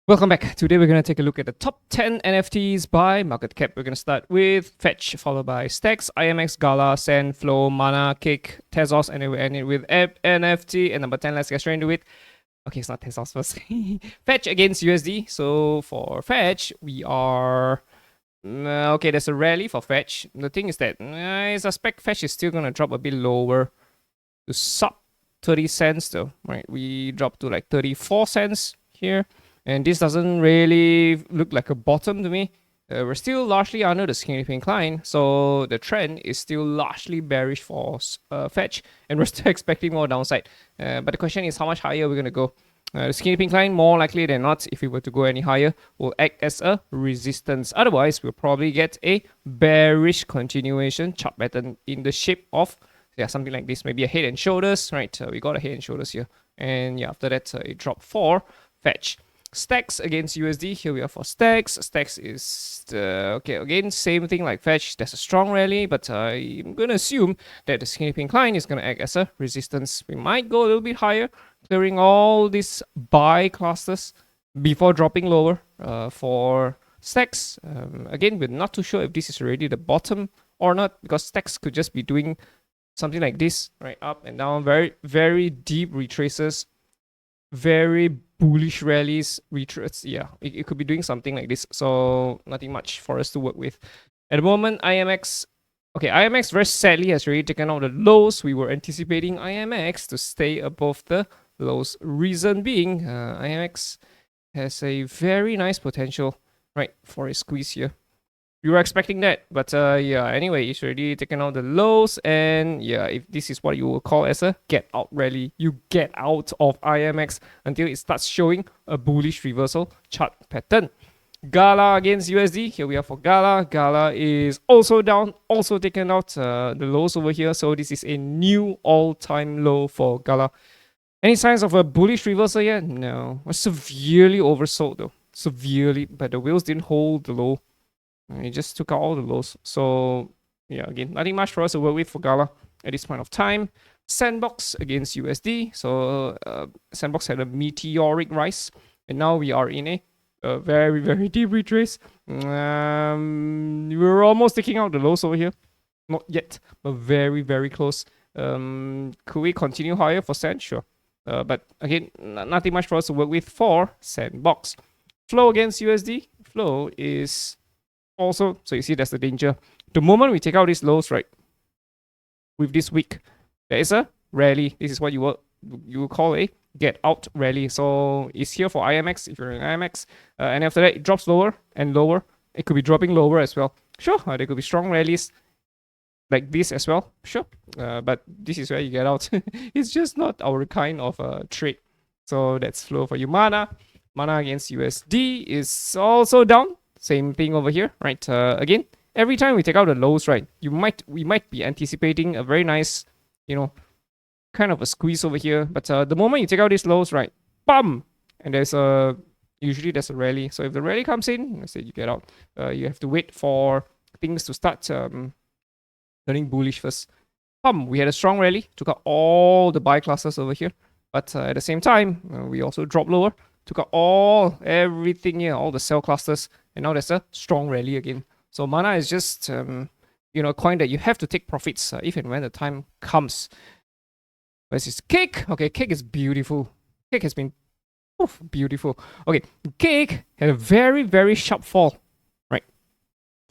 Welcome back. Today we're going to take a look at the top 10 NFTs by market cap. We're going to start with Fetch, followed by Stacks, IMX, GALA, Sand, Flow, Mana, Cake, Tezos, and then we end it with App NFT. And number 10, let's get straight into it. Okay, it's not Tezos first. Fetch against USD. So for Fetch, we are... okay, there's a rally for Fetch. The thing is that I suspect Fetch is still going to drop a bit lower to sub 30 cents though. Right, we dropped to like 34 cents here. And this doesn't really look like a bottom to me. We're still largely under the skinny incline, so the trend is still largely bearish for Fetch, and we're still expecting more downside. But the question is, how much higher we're going to go? The skinny incline, more likely than not, if we were to go any higher, will act as a resistance. Otherwise, we'll probably get a bearish continuation chart pattern in the shape of something like this, maybe a head and shoulders, right? We got a head and shoulders here, and after that, a drop for Fetch. Stacks against USD. Here we are for Stacks. Stacks is okay, again, same thing like Fetch. There's a strong rally, but I'm gonna assume that the skinny incline is gonna act as a resistance. We might go a little bit higher, clearing all these buy clusters before dropping lower. For Stacks, again, we're not too sure if this is already the bottom or not, because Stacks could just be doing something like this, right? Up and down, very, very deep retraces, very bullish rallies, retraces. Yeah, it could be doing something like this. So nothing much for us to work with. At the moment, IMX, okay, IMX very sadly has already taken out the lows. We were anticipating IMX to stay above the lows. Reason being, IMX has a very nice potential, right, for a squeeze here. We were expecting that, but yeah, anyway, it's already taken out the lows, and yeah, if this is what you will call as a get out rally, you get out of IMX until it starts showing a bullish reversal chart pattern. GALA against USD. Here we are for GALA. GALA is also down, also taken out the lows over here, so this is a new all-time low for GALA. Any signs of a bullish reversal yet? No. We're severely oversold though, severely, but the wheels didn't hold the low. It just took out all the lows. So yeah, again, nothing much for us to work with for GALA at this point of time. Sandbox against USD. So Sandbox had a meteoric rise, and now we are in a very, very deep retrace. We're almost taking out the lows over here. Not yet, but very, very close. Could we continue higher for Sand? Sure. But again, nothing much for us to work with for Sandbox. Flow against USD. Flow is also, so you see that's the danger. The moment we take out these lows, right, with this wick, there is a rally. This is what you will call a get out rally. So it's here for IMX if you're in IMX, and after that it drops lower and lower. It could be dropping lower as well. Sure, there could be strong rallies like this as well. Sure, but this is where you get out. It's just not our kind of trade. So that's flow for you. Mana against USD is also down. Same thing over here, right? Again, every time we take out the lows, right, we might be anticipating a very nice, kind of a squeeze over here. But the moment you take out these lows, right, bam, and usually there's a rally. So if the rally comes in, let's say you get out, you have to wait for things to start turning bullish first. Bam, we had a strong rally, took out all the buy classes over here. But at the same time, we also dropped lower, took out everything here, all the sell clusters, and now there's a strong rally again. So Mana is just, a coin that you have to take profits if and when the time comes. Where's this Cake? Okay, Cake is beautiful. Cake has been beautiful. Okay, Cake had a very, very sharp fall, right?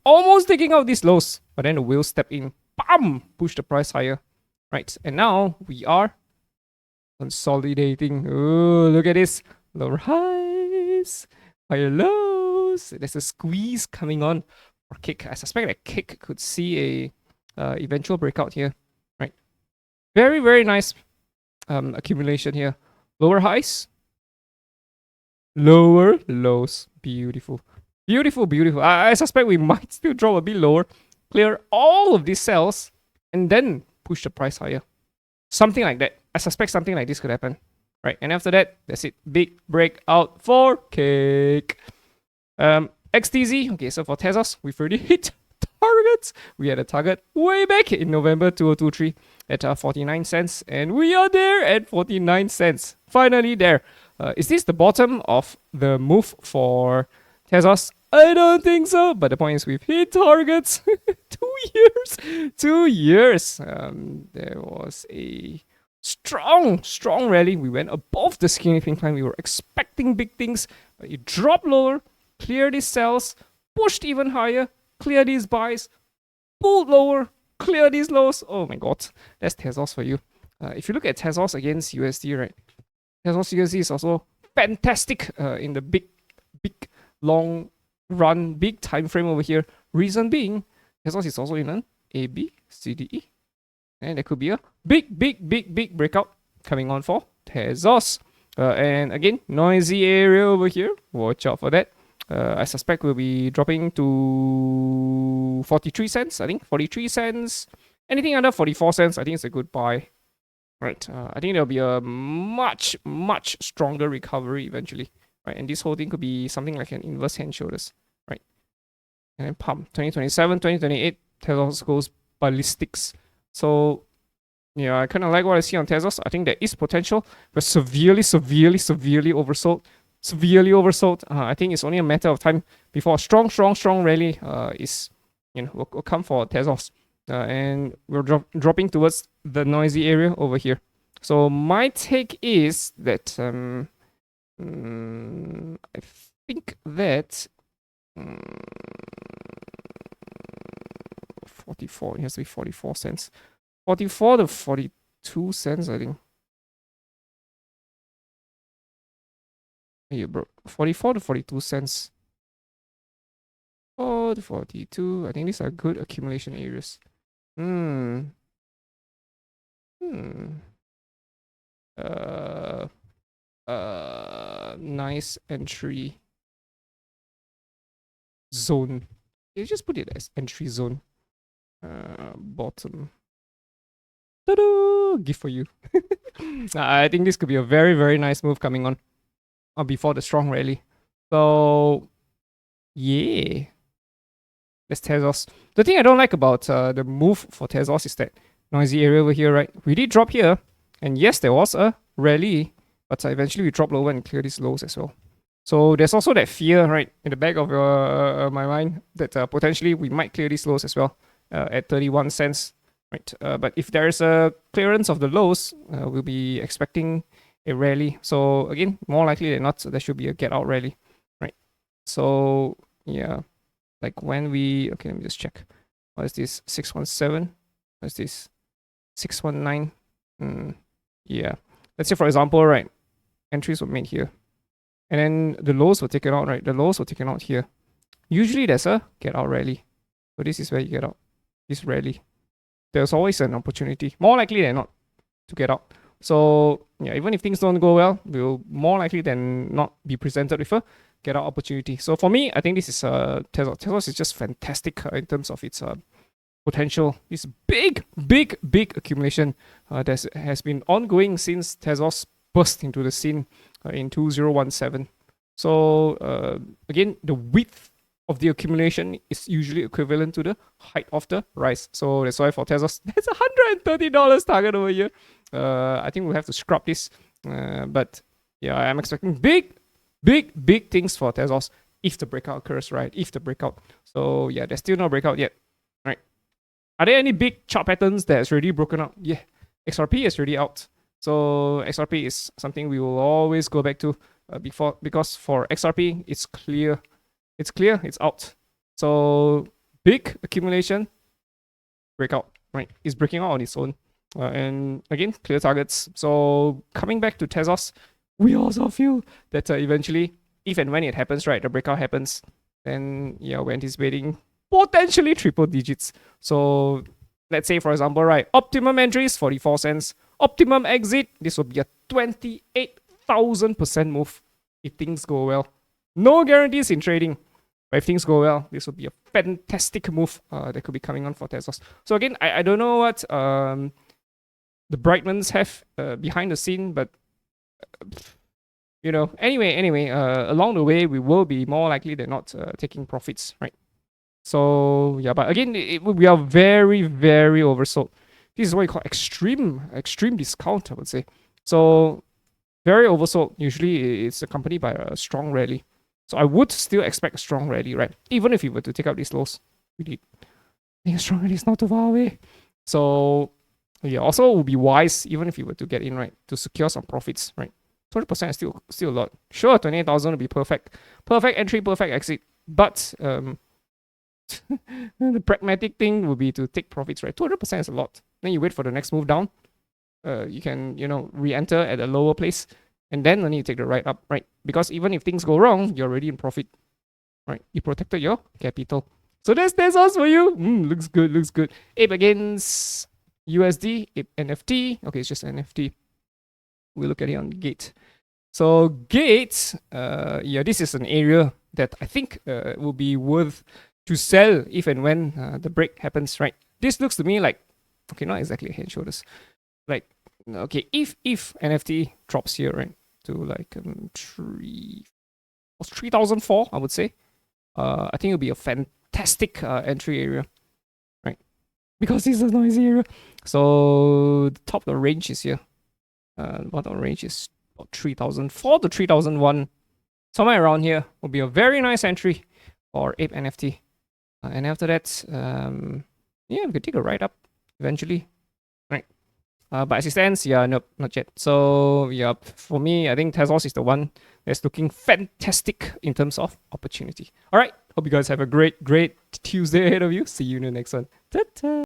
Almost taking out these lows, but then the wheel stepped in, bam, push the price higher, right? And now we are consolidating. Oh, look at this. Lower highs, higher lows. There's a squeeze coming on for Cake. I suspect that Cake could see a eventual breakout here, right? Very, very nice accumulation here. Lower highs, lower lows. Beautiful, beautiful, beautiful. I suspect we might still drop a bit lower, clear all of these cells, and then push the price higher. Something like that. I suspect something like this could happen. Right, and after that, that's it. Big breakout for Cake. XTZ. Okay, so for Tezos, we've already hit targets. We had a target way back in November 2023 at 49 cents, and we are there at 49 cents. Finally there. Is this the bottom of the move for Tezos? I don't think so, but the point is we've hit targets. 2 years. 2 years. There was a strong rally. We went above the skinny pink line. We were expecting big things, but it dropped lower, cleared these sells, pushed even higher, cleared these buys, pulled lower, clear these lows. Oh my god, that's Tezos for you. If you look at Tezos against USD, right? Tezos USD is also fantastic in the big, long run, big time frame over here. Reason being, Tezos is also in an ABCDE. And there could be a big breakout coming on for Tezos. And again, noisy area over here. Watch out for that. I suspect we'll be dropping to 43 cents. I think 43 cents. Anything under 44 cents, I think it's a good buy. Right. I think there'll be a much stronger recovery eventually. Right. And this whole thing could be something like an inverse hand shoulders. Right. And then pump 2027, 2028, Tezos goes ballistics. So yeah, I kind of like what I see on Tezos. I think there is potential, but severely oversold. I think it's only a matter of time before a strong rally will come for Tezos. And we're dropping towards the noisy area over here. So my take is that I think that 44, it has to be 44 cents. 44 to 42 cents, I think. Yeah, bro. 44 to 42 cents. 4 to 42. I think these are good accumulation areas. Nice entry zone. You just put it as entry zone. Bottom. Ta-da! Gift for you. I think this could be a very nice move coming on before the strong rally. So yeah, that's Tezos. The thing I don't like about the move for Tezos is that noisy area over here, right? We did drop here, and yes, there was a rally, but eventually we dropped lower and clear these lows as well. So there's also that fear, right, in the back of my mind that potentially we might clear these lows as well at 31 cents, right? But if there is a clearance of the lows, we'll be expecting a rally. So again, more likely than not, there should be a get out rally, right? So yeah, like when we, okay, let me just check. What is this? 617? What is this? 619? Yeah. Let's say, for example, right, entries were made here. And then the lows were taken out, right? The lows were taken out here. Usually there's a get out rally. So this is where you get out. This rally. There's always an opportunity. More likely than not to get out. So yeah, even if things don't go well, we'll more likely than not be presented with a get out opportunity. So for me, I think this is Tezos. Tezos is just fantastic in terms of its potential. This big accumulation that has been ongoing since Tezos burst into the scene in 2017. So again, the width of the accumulation is usually equivalent to the height of the rise. So that's why for Tezos, that's $130 target over here. I think we'll have to scrub this. But yeah, I'm expecting big things for Tezos if the breakout occurs, right? If the breakout. So yeah, there's still no breakout yet, right? Are there any big chart patterns that's already broken out? Yeah, XRP is already out. So XRP is something we will always go back to because for XRP, it's clear. It's out. So big accumulation, breakout, right? It's breaking out on its own. And again, clear targets. So coming back to Tezos, we also feel that eventually, if and when it happens, right, the breakout happens, then yeah, we're anticipating potentially triple digits. So let's say, for example, right, optimum entries, 44 cents. Optimum exit, this will be a 28,000% move if things go well. No guarantees in trading, but if things go well, this will be a fantastic move that could be coming on for Tezos. So again, I don't know what the Brightmans have behind the scene, but you know, anyway, along the way, we will be more likely than not taking profits, right? So yeah, but again, we are very oversold. This is what you call extreme discount, I would say. So very oversold. Usually it's accompanied by a strong rally. So I would still expect a strong rally, right? Even if you were to take out these lows. I think a strong rally is not too far away. So yeah, also it would be wise, even if you were to get in, right, to secure some profits, right? 20% is still a lot. Sure, 28,000 would be perfect. Perfect entry, perfect exit. But the pragmatic thing would be to take profits, right? 200% is a lot. Then you wait for the next move down. You can, re-enter at a lower place, and then only you take the right up, right? Because even if things go wrong, you're already in profit, right? You protected your capital. So that's us for you. Looks good, looks good. Ape against USD, Ape NFT. Okay, it's just NFT. We look at it on Gate. So Gate, yeah, this is an area that I think will be worth to sell if and when the break happens, right? This looks to me like, okay, not exactly head and shoulders. Like, okay, if NFT drops here, right, to like 3,004, I would say. I think it'll be a fantastic entry area, right? Because this is a noisy area. So the top of the range is here. The bottom of the range is about 3,004 to 3,001. Somewhere around here will be a very nice entry for Ape NFT. And after that, yeah, we could take a ride up eventually, right? But as it stands, yeah, nope, not yet. So yeah, for me, I think Tezos is the one that's looking fantastic in terms of opportunity. All right, hope you guys have a great Tuesday ahead of you. See you in the next one. Ta-ta.